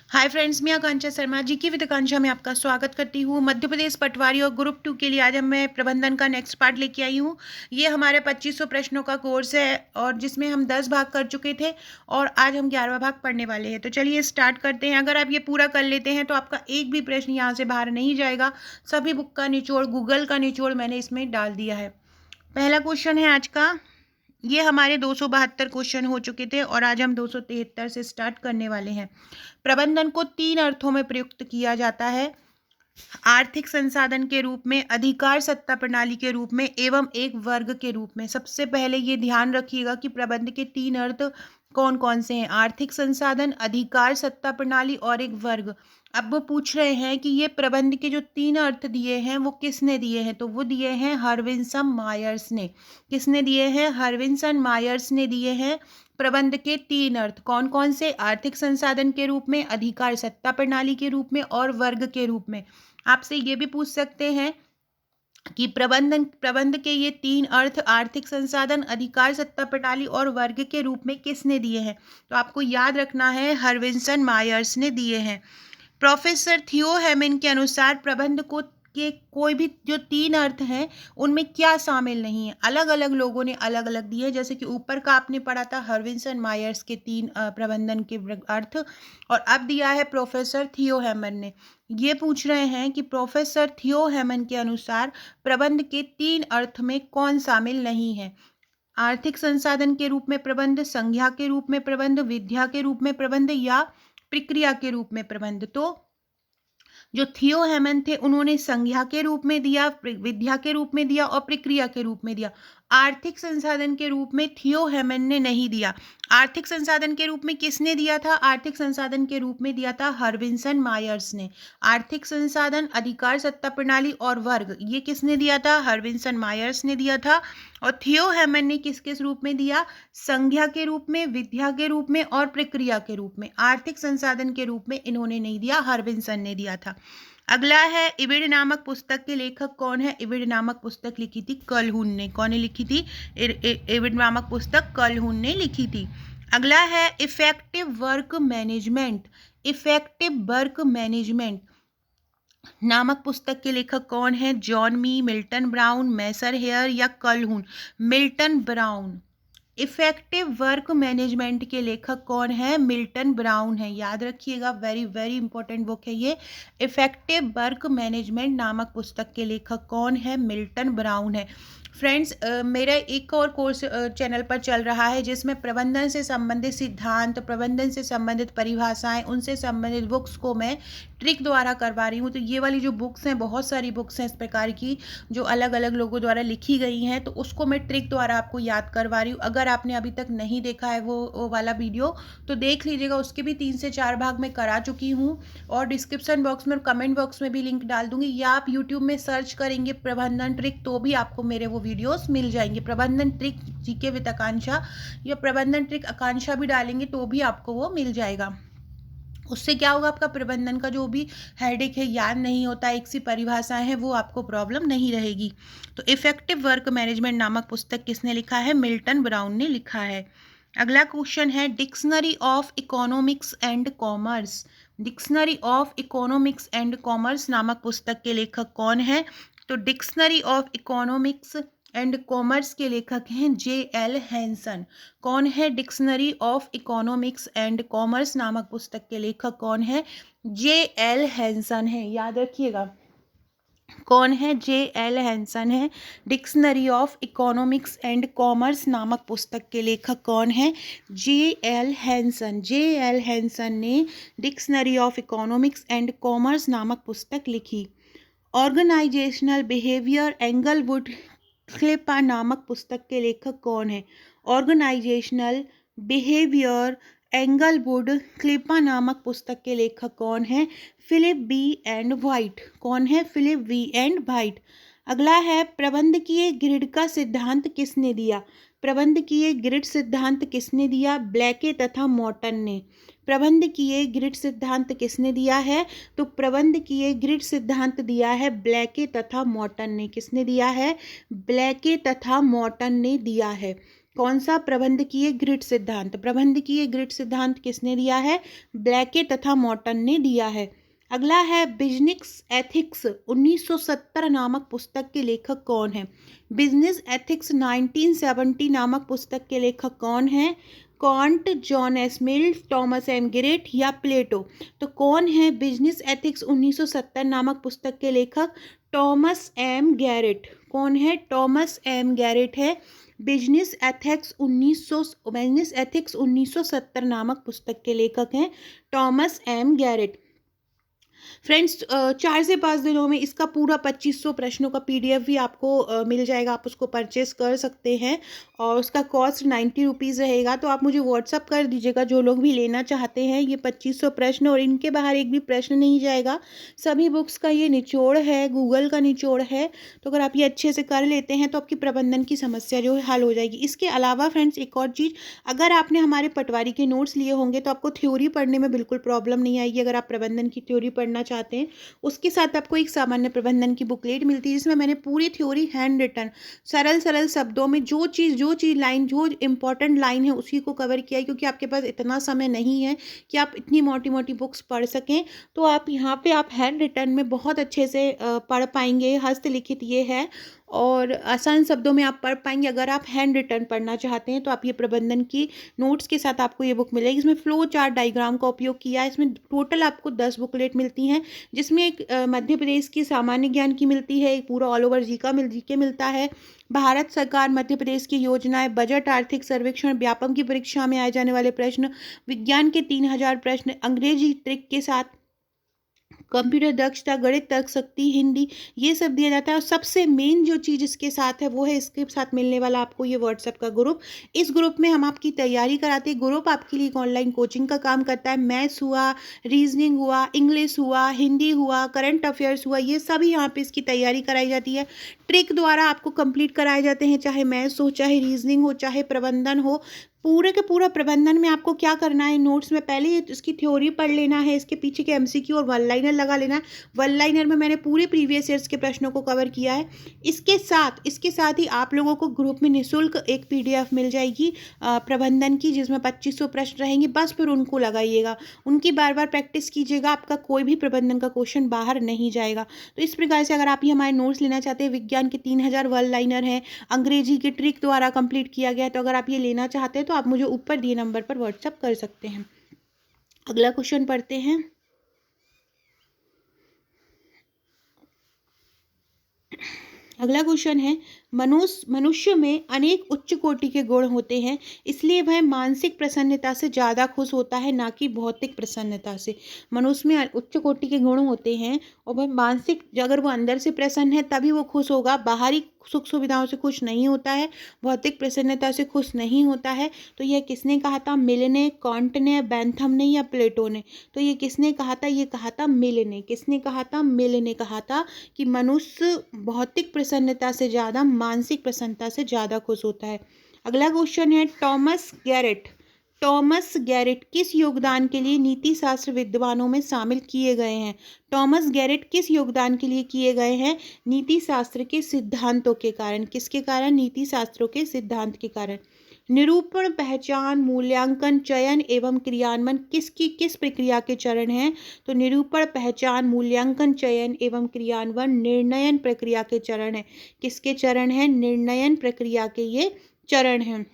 Hi friends, मैं आकांक्षा शर्मा जी की with आकांक्षा में आपका स्वागत करती हूँ। मध्य प्रदेश पटवारी और ग्रुप 2 के लिए आज मैं प्रबंधन का नेक्स्ट पार्ट लेके आई हूँ। ये हमारे 2500 प्रश्नों का कोर्स है और जिसमें हम 10 भाग कर चुके थे और आज हम 11वां भाग पढ़ने वाले हैं। तो चलिए स्टार्ट करते हैं। अगर आप ये पूरा कर लेते हैं तो आपका एक भी प्रश्न यहाँ से बाहर नहीं जाएगा। सभी बुक का निचोड़, गूगल का निचोड़ मैंने इसमें डाल दिया है। पहला क्वेश्चन है आज का। ये हमारे 272 क्वेश्चन हो चुके थे और आज हम 273 से स्टार्ट करने वाले हैं। प्रबंधन को 3 अर्थों में प्रयुक्त किया जाता है: आर्थिक संसाधन के रूप में, अधिकार सत्ता प्रणाली के रूप में एवं एक वर्ग के रूप में। सबसे पहले ये ध्यान रखिएगा कि प्रबंध के 3 अर्थ कौन कौन से हैं: आर्थिक संसाधन, अधिकार सत्ता प्रणाली और एक वर्ग। अब वो पूछ रहे हैं कि ये प्रबंध के जो 3 अर्थ दिए हैं वो किसने दिए हैं, तो वो दिए हैं हरविंसन मायर्स ने। किसने दिए हैं? हरविंसन मायर्स ने दिए हैं प्रबंध के 3 अर्थ। कौन कौन से? आर्थिक संसाधन के रूप में, अधिकार सत्ता प्रणाली के रूप में और वर्ग के रूप में। आपसे ये भी पूछ सकते हैं कि प्रबंध के ये 3 अर्थ आर्थिक संसाधन, अधिकार सत्ता प्रणाली और वर्ग के रूप में किसने दिए हैं, तो आपको याद रखना है हरविंसन मायर्स ने दिए हैं। प्रोफेसर थियो हेमन के अनुसार प्रबंध को के कोई भी जो 3 अर्थ हैं उनमें क्या शामिल नहीं है। अलग अलग लोगों ने अलग अलग दिए, जैसे कि ऊपर का आपने पढ़ा था हरविंसन मायर्स के 3 प्रबंधन के अर्थ, और अब दिया है प्रोफेसर थियो हेमन ने। ये पूछ रहे हैं कि प्रोफेसर थियो हेमन के अनुसार प्रबंध के 3 अर्थ में कौन शामिल नहीं है: आर्थिक संसाधन के रूप में प्रबंध, संज्ञा के रूप में प्रबंध, विद्या के रूप में प्रबंध या प्रक्रिया के रूप में प्रबंध। तो जो थियो हेमन थे उन्होंने संज्ञा के रूप में दिया, विद्या के रूप में दिया और प्रक्रिया के रूप में दिया। आर्थिक संसाधन के रूप में थियो हेमन ने नहीं दिया। आर्थिक संसाधन के रूप में किसने दिया था? आर्थिक संसाधन के रूप में दिया था हरविंसन मायर्स ने। आर्थिक संसाधन, अधिकार सत्ता प्रणाली और वर्ग, ये किसने दिया था? हरविंसन मायर्स ने दिया था। और थियो हेमन ने किस किस रूप में दिया? संज्ञा के रूप में, विद्या के रूप में और प्रक्रिया के रूप में। आर्थिक संसाधन के रूप में इन्होंने नहीं दिया, हरविंसन ने दिया था। अगला है इविड नामक पुस्तक के लेखक कौन है? इविड नामक पुस्तक लिखी थी कलहून ने। कौन ने लिखी थी? इविड नामक पुस्तक कलहून ने लिखी थी। अगला है effective work management. Effective work management नामक पुस्तक के लेखक कौन है? जॉन मी, मिल्टन ब्राउन, मैसर हेयर या Calhoun? Milton Brown. Effective work management के लेखक कौन है? मिल्टन ब्राउन है। याद रखिएगा, वेरी वेरी इंपॉर्टेंट बुक है ये। इफेक्टिव वर्क मैनेजमेंट नामक पुस्तक के लेखक कौन है? मिल्टन ब्राउन है। फ्रेंड्स, मेरा एक और कोर्स चैनल पर चल रहा है जिसमें प्रबंधन से संबंधित सिद्धांत, प्रबंधन से संबंधित परिभाषाएं, उनसे संबंधित बुक्स को मैं ट्रिक द्वारा करवा रही हूँ। तो ये वाली जो बुक्स हैं, बहुत सारी बुक्स हैं इस प्रकार की जो अलग अलग लोगों द्वारा लिखी गई हैं, तो उसको मैं ट्रिक द्वारा आपको याद करवा रही हूँ। अगर आपने अभी तक नहीं देखा है वो वाला वीडियो तो देख लीजिएगा। उसके भी 3 से 4 भाग मैं करा चुकी हूँ और डिस्क्रिप्शन बॉक्स में और कमेंट बॉक्स में भी लिंक डाल दूंगी, या आप यूट्यूब में सर्च करेंगे प्रबंधन ट्रिक तो भी आपको मेरे वो वीडियोस मिल जाएंगे। प्रबंधन ट्रिक जीके विद आकांक्षा या प्रबंधन ट्रिक आकांक्षा भी डालेंगे तो भी आपको वो मिल जाएगा। उससे क्या होगा? आपका प्रबंधन का जो भी हेडेक है, याद नहीं होता, एक सी परिभाषाएं हैं, वो आपको प्रॉब्लम नहीं रहेगी। तो इफेक्टिव वर्क मैनेजमेंट नामक पुस्तक किसने लिखा है? मिल्टन ब्राउन ने लिखा है। अगला क्वेश्चन है dictionary of economics and commerce. Dictionary of economics and commerce नामक पुस्तक के लेखक कौन है? तो dictionary of economics and commerce के लेखक हैं J.L. हैंसन। कौन है? Dictionary of economics and commerce नामक पुस्तक के लेखक कौन है? J.L. हैंसन है। याद रखिएगा, कौन है? J.L. हैंसन है। Dictionary of economics and commerce नामक पुस्तक के लेखक कौन है? J.L. हैंसन। J.L. हैंसन ने dictionary of economics and commerce नामक पुस्तक लिखी। ऑर्गेनाइजेशनल बिहेवियर एंगलवुड क्लिपा नामक पुस्तक के लेखक कौन है? ऑर्गेनाइजेशनल बिहेवियर एंगलवुड क्लिपा नामक पुस्तक के लेखक कौन है? Philip B and White. कौन है? Philip B and White. अगला है प्रबंधकीय ग्रिड का सिद्धांत किसने दिया? प्रबंधकीय ग्रिड सिद्धांत किसने दिया? ब्लैके तथा मॉर्टन ने। प्रबंधकीय ग्रिड सिद्धांत किसने दिया है? तो प्रबंधकीय ग्रिड सिद्धांत दिया है ब्लैके तथा मॉर्टन ने। किसने दिया है? ब्लैके तथा मॉर्टन ने दिया है। कौन सा? प्रबंधकीय ग्रिड सिद्धांत। प्रबंधकीय ग्रिड सिद्धांत किसने दिया है? ब्लैके तथा मॉर्टन ने दिया है। अगला है बिजनेस एथिक्स 1970 नामक पुस्तक के लेखक कौन है? बिजनेस एथिक्स 1970 नामक पुस्तक के लेखक कौन है? Comte, John S Mill, Thomas M Garrett या प्लेटो? तो कौन है बिजनेस एथिक्स 1970 नामक पुस्तक के लेखक? Thomas M Garrett. कौन है? टॉमस एम गैरेट है बिजनेस एथिक्स 1970 नामक पुस्तक के लेखक हैं टॉमस एम गैरेट। फ्रेंड्स 4 से 5 दिनों में इसका पूरा 2500 प्रश्नों का PDF भी आपको मिल जाएगा। आप उसको परचेस कर सकते हैं और उसका कॉस्ट 90 रुपीज़ रहेगा। तो आप मुझे व्हाट्सअप कर दीजिएगा जो लोग भी लेना चाहते हैं। ये 2500 प्रश्न और इनके बाहर एक भी प्रश्न नहीं जाएगा। सभी बुक्स का ये निचोड़ है, गूगल का निचोड़ है। तो अगर आप ये अच्छे से कर लेते हैं तो आपकी प्रबंधन की समस्या जो है हल हो जाएगी। इसके अलावा फ्रेंड्स एक और चीज़, अगर आपने हमारे पटवारी के नोट्स लिए होंगे तो आपको थ्योरी पढ़ने में बिल्कुल प्रॉब्लम नहीं आएगी। अगर आप प्रबंधन की थ्योरी पढ़ना चाहते हैं उसके साथ आपको एक सामान्य प्रबंधन की बुकलेट मिलती है जिसमें मैंने पूरी थ्योरी हैंड रिटन सरल सरल शब्दों में जो चीज़ लाइन जो इंपॉर्टेंट लाइन है उसी को कवर किया है। क्योंकि आपके पास इतना समय नहीं है कि आप इतनी मोटी मोटी बुक्स पढ़ सकें, तो आप यहाँ पे आप हैंड रिटन में बहुत अच्छे से पढ़ पाएंगे। हस्तलिखित ये है और आसान शब्दों में आप पढ़ पाएंगे। अगर आप हैंड रिटन पढ़ना चाहते हैं तो आप ये प्रबंधन की नोट्स के साथ आपको ये बुक मिलेगी। इसमें फ्लो चार्ट डायग्राम का उपयोग किया है। इसमें टोटल आपको 10 बुकलेट मिलती हैं जिसमें एक मध्य प्रदेश की सामान्य ज्ञान की मिलती है, एक पूरा ऑल ओवर जीके मिलता है, भारत सरकार मध्य प्रदेश की योजनाएं, बजट, आर्थिक सर्वेक्षण, व्यापम की परीक्षा में आए जाने वाले प्रश्न, विज्ञान के 3000 प्रश्न, अंग्रेजी ट्रिक के साथ, कंप्यूटर दक्षता, गणित तर्क शक्ति, हिंदी, ये सब दिया जाता है। और सबसे मेन जो चीज़ इसके साथ है वो है इसके साथ मिलने वाला आपको ये व्हाट्सएप का ग्रुप। इस ग्रुप में हम आपकी तैयारी कराते हैं। ग्रुप आपके लिए एक ऑनलाइन कोचिंग का काम करता है। मैथ्स हुआ, रीजनिंग हुआ, इंग्लिश हुआ, हिंदी हुआ, करंट अफेयर्स हुआ, ये सभी यहाँ पे इसकी तैयारी कराई जाती है। ट्रिक द्वारा आपको कंप्लीट कराए जाते हैं, चाहे मैथ्स हो, चाहे रीजनिंग हो, चाहे प्रबंधन हो। पूरे के पूरा प्रबंधन में आपको क्या करना है, नोट्स में पहले इसकी थ्योरी पढ़ लेना है, इसके पीछे के MCQ और वन लाइनर लगा लेना है। वन लाइनर में मैंने पूरे प्रीवियस ईयर्स के प्रश्नों को कवर किया है। इसके साथ ही आप लोगों को ग्रुप में निःशुल्क एक PDF मिल जाएगी प्रबंधन की, जिसमें 2500 प्रश्न रहेंगे। बस फिर उनको लगाइएगा, उनकी बार बार प्रैक्टिस कीजिएगा, आपका कोई भी प्रबंधन का क्वेश्चन बाहर नहीं जाएगा। तो इस प्रकार से अगर आप ये हमारे नोट्स लेना चाहते हैं, विज्ञान के 3000 वन लाइनर हैं, अंग्रेजी के ट्रिक द्वारा कंप्लीट किया गया है, तो अगर आप ये लेना चाहते हैं तो आप मुझे ऊपर दिए नंबर पर व्हाट्सएप कर सकते हैं। अगला क्वेश्चन पढ़ते हैं। अगला क्वेश्चन है, मनुष्य में अनेक उच्च कोटि के गुण होते हैं, इसलिए वह मानसिक प्रसन्नता से ज़्यादा खुश होता है, ना कि भौतिक प्रसन्नता से। मनुष्य में उच्च कोटि के गुण होते हैं और वह मानसिक, अगर वो अंदर से प्रसन्न है तभी वो खुश होगा, बाहरी सुख सुविधाओं से खुश नहीं होता है, भौतिक प्रसन्नता से खुश नहीं होता है। तो यह किसने कहा था? मिल ने, कॉन्ट ने, बेंथम ने या प्लेटो ने? तो ये किसने कहा था? ये कहा था मिल ने। किसने कहा था? मिल ने कहा था कि मनुष्य भौतिक प्रसन्नता से ज़्यादा मानसिक प्रसन्नता से ज़्यादा खुश होता है। अगला क्वेश्चन है, टॉमस गैरेट किस योगदान के लिए नीति शास्त्र विद्वानों में शामिल किए गए हैं? टॉमस गैरेट किस योगदान के लिए किए गए हैं? नीति शास्त्र के सिद्धांतों के कारण। किसके कारण? नीति शास्त्रों के सिद्धांत के कारण। निरूपण, पहचान, मूल्यांकन, चयन एवं क्रियान्वयन किस प्रक्रिया के चरण हैं? तो निरूपण, पहचान, मूल्यांकन, चयन एवं क्रियान्वयन निर्णयन प्रक्रिया के चरण हैं। किसके चरण हैं? निर्णयन प्रक्रिया के ये चरण हैं।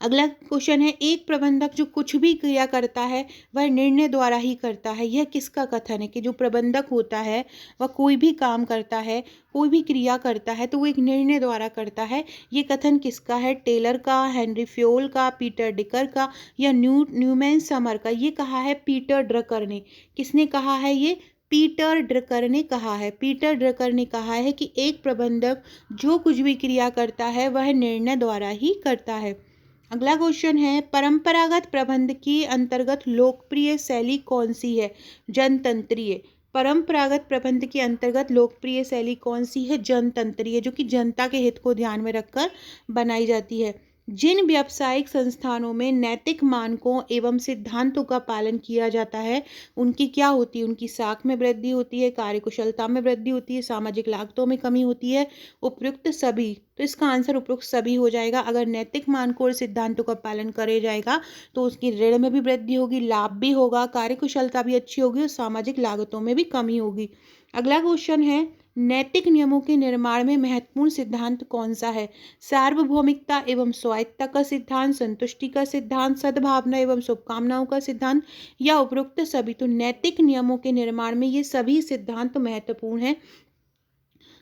अगला क्वेश्चन है, एक प्रबंधक जो कुछ भी क्रिया करता है वह निर्णय द्वारा ही करता है। यह किसका कथन है? कि जो प्रबंधक होता है वह कोई भी काम करता है, कोई भी क्रिया करता है तो वो एक निर्णय द्वारा करता है। ये कथन किसका है? टेलर का, हेनरी फ्योल का, पीटर डिकर का या न्यूमैन समर का? ये कहा है पीटर ड्रकर ने। किसने कहा है? ये पीटर ड्रकर ने कहा है। पीटर ड्रकर ने कहा है कि एक प्रबंधक जो कुछ भी क्रिया करता है वह निर्णय द्वारा ही करता है। अगला क्वेश्चन है, परंपरागत प्रबंध के अंतर्गत लोकप्रिय शैली कौन सी है? जनतंत्रीय। परंपरागत प्रबंध के अंतर्गत लोकप्रिय शैली कौन सी है? जनतंत्रीय, जो कि जनता के हित को ध्यान में रखकर बनाई जाती है। जिन व्यावसायिक संस्थानों में नैतिक मानकों एवं सिद्धांतों का पालन किया जाता है उनकी क्या होती है, उनकी साख में वृद्धि होती है, कार्यकुशलता में वृद्धि होती है, सामाजिक लागतों में कमी होती है, उपयुक्त सभी। तो इसका आंसर उपयुक्त सभी हो जाएगा। अगर नैतिक मानकों और सिद्धांतों का पालन करे जाएगा तो उसकी ऋण में भी वृद्धि होगी, लाभ भी होगा, कार्यकुशलता भी अच्छी होगी और सामाजिक लागतों में भी कमी होगी। अगला क्वेश्चन है, नैतिक नियमों के निर्माण में महत्वपूर्ण सिद्धांत कौन सा है? सार्वभौमिकता एवं स्वायत्तता का सिद्धांत, संतुष्टि का सिद्धांत, सद्भावना एवं शुभकामनाओं का सिद्धांत या उपरोक्त सभी? तो नैतिक नियमों के निर्माण में ये सभी सिद्धांत महत्वपूर्ण हैं।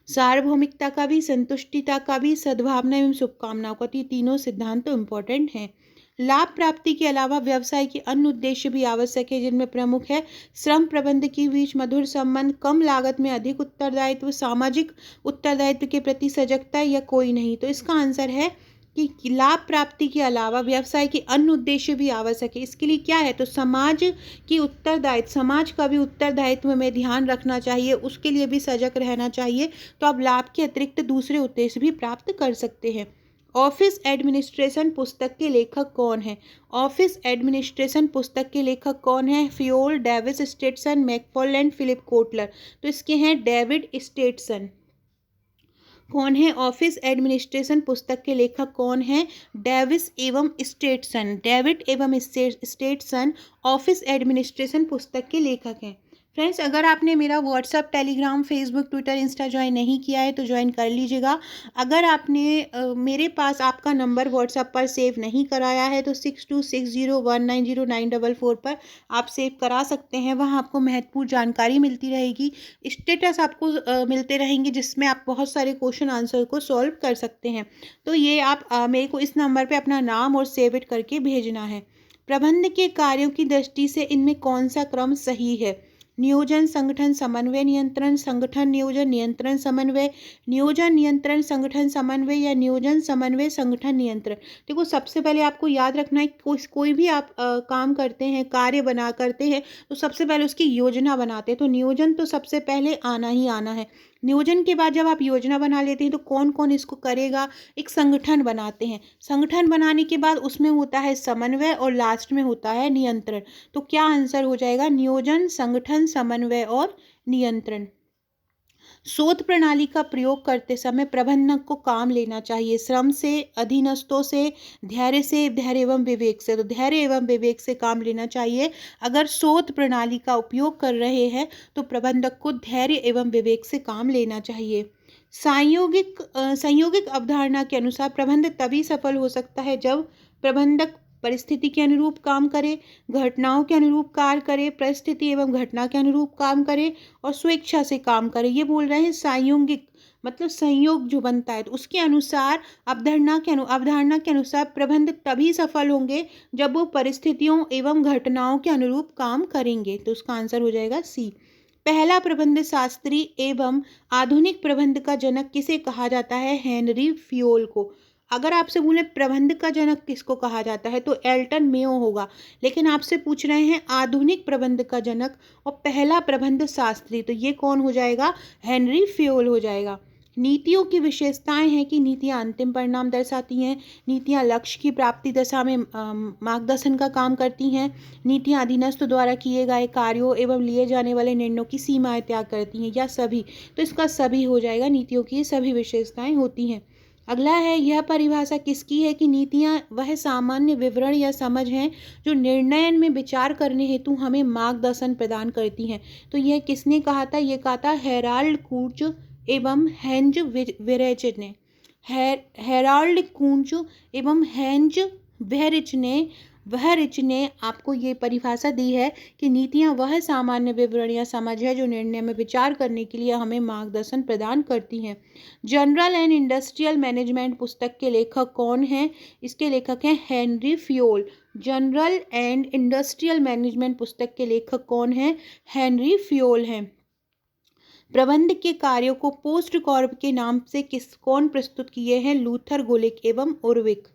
सार्वभौमिकता का भी, संतुष्टिता का भी, सद्भावना एवं शुभकामनाओं का, ये तीनों सिद्धांत तो इम्पोर्टेंट हैं। लाभ प्राप्ति के अलावा व्यवसाय के अन्य उद्देश्य भी आवश्यक है, जिनमें प्रमुख है श्रम प्रबंध के बीच मधुर संबंध, कम लागत में अधिक उत्तरदायित्व, सामाजिक उत्तरदायित्व के प्रति सजगता या कोई नहीं। तो इसका आंसर है कि लाभ प्राप्ति के अलावा व्यवसाय के अन्य उद्देश्य भी आवश्यक है। इसके लिए क्या है, तो समाज की उत्तरदायित्व, समाज का भी उत्तरदायित्व में ध्यान रखना चाहिए, उसके लिए भी सजग रहना चाहिए। तो आप लाभ के अतिरिक्त दूसरे उद्देश्य भी प्राप्त कर सकते हैं। ऑफिस एडमिनिस्ट्रेशन पुस्तक के लेखक कौन है? ऑफिस एडमिनिस्ट्रेशन पुस्तक के लेखक कौन है? फियोल, डेविस स्टेटसन, मैकफॉर्लैंड, फिलिप कोटलर। तो इसके हैं डेविड स्टेटसन। कौन है ऑफिस एडमिनिस्ट्रेशन पुस्तक के लेखक कौन है? डेविस एवं स्टेटसन। डेविड एवं स्टेटसन ऑफिस एडमिनिस्ट्रेशन पुस्तक के लेखक हैं। फ्रेंड्स, अगर आपने मेरा WhatsApp, Telegram, Facebook, Twitter, Insta join नहीं किया है तो ज्वाइन कर लीजिएगा। अगर आपने मेरे पास आपका नंबर व्हाट्सअप पर सेव नहीं कराया है तो 6260190944 पर आप सेव करा सकते हैं। वहाँ आपको महत्वपूर्ण जानकारी मिलती रहेगी, स्टेटस आपको मिलते रहेंगे, जिसमें आप बहुत सारे क्वेश्चन आंसर को सॉल्व कर सकते हैं। तो ये आप मेरे को इस नंबर पर अपना नाम और सेव इट करके भेजना है। प्रबंध के कार्यों की दृष्टि से इनमें कौन सा क्रम सही है? नियोजन, संगठन, समन्वय, नियंत्रण, संगठन, नियोजन, नियंत्रण, समन्वय, नियोजन, नियंत्रण, संगठन, समन्वय या नियोजन, समन्वय, संगठन, नियंत्रण। देखो, सबसे पहले आपको याद रखना है, कोई भी आप काम करते हैं, कार्य बना करते हैं तो सबसे पहले उसकी योजना बनाते हैं। तो नियोजन तो सबसे पहले आना ही आना है। नियोजन के बाद जब आप योजना बना लेते हैं तो कौन कौन इसको करेगा, एक संगठन बनाते हैं। संगठन बनाने के बाद उसमें होता है समन्वय और लास्ट में होता है नियंत्रण। तो क्या आंसर हो जाएगा? नियोजन, संगठन, समन्वय और नियंत्रण। शोध प्रणाली का प्रयोग करते समय प्रबंधक को काम लेना चाहिए श्रम से, अधीनस्थों से, धैर्य एवं विवेक से। तो धैर्य एवं विवेक से काम लेना चाहिए। अगर शोध प्रणाली का उपयोग कर रहे हैं तो प्रबंधक को धैर्य एवं विवेक से काम लेना चाहिए। संयोगिक अवधारणा के अनुसार प्रबंध तभी सफल हो सकता है जब प्रबंधक परिस्थिति के अनुरूप काम करे, घटनाओं के अनुरूप कार्य करे, परिस्थिति एवं घटना के अनुरूप काम करे और स्वेच्छा से काम करे। ये बोल रहे हैं संयोगिक, मतलब संयोग जो बनता है तो उसके अनुसार अवधारणा के अनुसार प्रबंध तभी सफल होंगे जब वो परिस्थितियों एवं घटनाओं के अनुरूप काम करेंगे। तो उसका आंसर हो जाएगा सी। पहला प्रबंध शास्त्री एवं आधुनिक प्रबंध का जनक किसे कहा जाता है? हेनरी फियोल को। अगर आपसे बोले प्रबंध का जनक किसको कहा जाता है तो एल्टन मेयो होगा, लेकिन आपसे पूछ रहे हैं आधुनिक प्रबंध का जनक और पहला प्रबंध शास्त्री, तो ये कौन हो जाएगा? हेनरी फियोल हो जाएगा। नीतियों की विशेषताएं हैं कि नीतियां अंतिम परिणाम दर्शाती हैं, नीतियां लक्ष्य की प्राप्ति दशा में मार्गदर्शन का काम करती हैं, नीतियां अधीनस्थ द्वारा किए गए कार्यों एवं लिए जाने वाले निर्णयों की सीमाएं तय करती हैं, या सभी। तो इसका सभी हो जाएगा, नीतियों की सभी विशेषताएं होती हैं। अगला है, यह परिभाषा किसकी है कि नीतियां वह सामान्य विवरण या समझ हैं जो निर्णय में विचार करने हेतु हमें मार्गदर्शन प्रदान करती हैं। तो यह किसने कहा था? यह कहा था हेराल्ड कूच एवं हेंज वेरेच ने। हेराल्ड कूच एवं हेंज वेरेच ने आपको ये परिभाषा दी है कि नीतियां वह सामान्य विवरण या समझ है जो निर्णय में विचार करने के लिए हमें मार्गदर्शन प्रदान करती हैं। जनरल एंड इंडस्ट्रियल मैनेजमेंट पुस्तक के लेखक कौन हैं? इसके लेखक हैं Henri Fayol. General and industrial management पुस्तक के लेखक कौन हैं? हेनरी फियोल हैं। प्रबंध के कार्यों को पोस्ट कॉर्प के नाम से कौन प्रस्तुत किए हैं? लूथर गुलिक एवं उर्विक।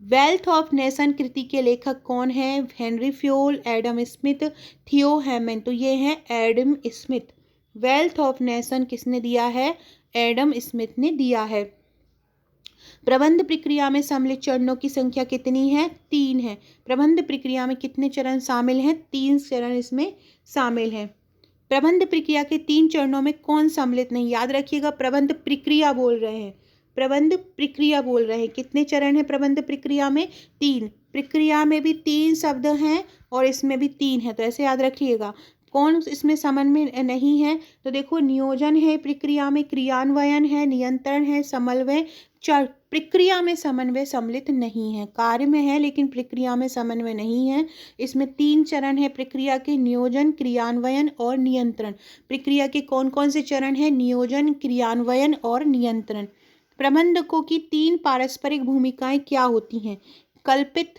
वेल्थ ऑफ नेशन कृति के लेखक कौन हैं? हेनरी फियोल, एडम स्मिथ, थियो हेमन। तो ये हैं Adam Smith. Wealth of nation किसने दिया है? एडम स्मिथ ने दिया है। प्रबंध प्रक्रिया में सम्मिलित चरणों की संख्या कितनी है? 3 है। प्रबंध प्रक्रिया में कितने चरण शामिल हैं? 3 चरण इसमें शामिल हैं। प्रबंध प्रक्रिया के 3 चरणों में कौन सम्मिलित नहीं? याद रखिएगा, प्रबंध प्रक्रिया बोल रहे हैं, प्रबंध प्रक्रिया बोल रहे हैं। कितने चरण हैं प्रबंध प्रक्रिया में? 3। प्रक्रिया में भी 3 शब्द हैं और इसमें भी 3 है, तो ऐसे याद रखिएगा। कौन इसमें समन्वय नहीं है? तो देखो, नियोजन है प्रक्रिया में, क्रियान्वयन है, नियंत्रण है, समन्वय। प्रक्रिया में समन्वय सम्मिलित नहीं है, कार्य में है लेकिन प्रक्रिया में समन्वय नहीं है। इसमें 3 चरण है प्रक्रिया के, नियोजन, क्रियान्वयन और नियंत्रण। प्रक्रिया के कौन कौन से चरण हैं? नियोजन, क्रियान्वयन और नियंत्रण। प्रबंधकों की 3 पारस्परिक भूमिकाएं क्या होती हैं? कल्पित,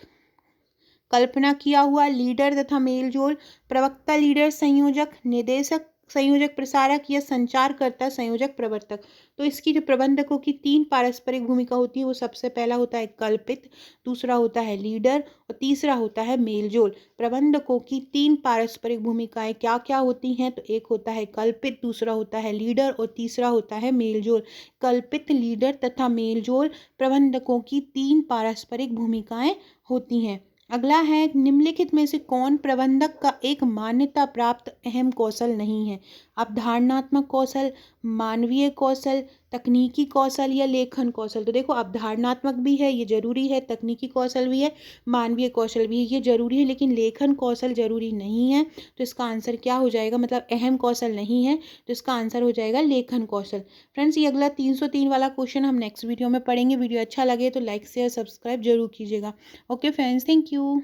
कल्पना किया हुआ, लीडर तथा मेलजोल, प्रवक्ता, लीडर, संयोजक, निदेशक, संयोजक प्रसारक या संचारकर्ता, संयोजक प्रवर्तक। तो इसकी जो प्रबंधकों की 3 पारस्परिक भूमिका होती है वो सबसे पहला होता है कल्पित, दूसरा होता है लीडर और तीसरा होता है मेलजोल। प्रबंधकों की 3 पारस्परिक भूमिकाएं क्या क्या होती हैं? तो एक होता है कल्पित, दूसरा होता है लीडर और तीसरा होता है मेलजोल। कल्पित, लीडर तथा मेलजोल प्रबंधकों की 3 पारस्परिक भूमिकाएं होती हैं। अगला है, निम्नलिखित में से कौन प्रबंधक का एक मान्यता प्राप्त अहम कौशल नहीं है? अवधारणात्मक कौशल, मानवीय कौशल, तकनीकी कौशल या लेखन कौशल। तो देखो, अवधारणात्मक भी है, ये जरूरी है, तकनीकी कौशल भी है, मानवीय कौशल भी है, ये जरूरी है, लेकिन लेखन कौशल जरूरी नहीं है। तो इसका आंसर क्या हो जाएगा? मतलब अहम कौशल नहीं है, तो इसका आंसर हो जाएगा लेखन कौशल। फ्रेंड्स, ये अगला 303 वाला क्वेश्चन हम नेक्स्ट वीडियो में पढ़ेंगे। वीडियो अच्छा लगे तो लाइक शेयर सब्सक्राइब जरूर कीजिएगा। Okay friends, thank you.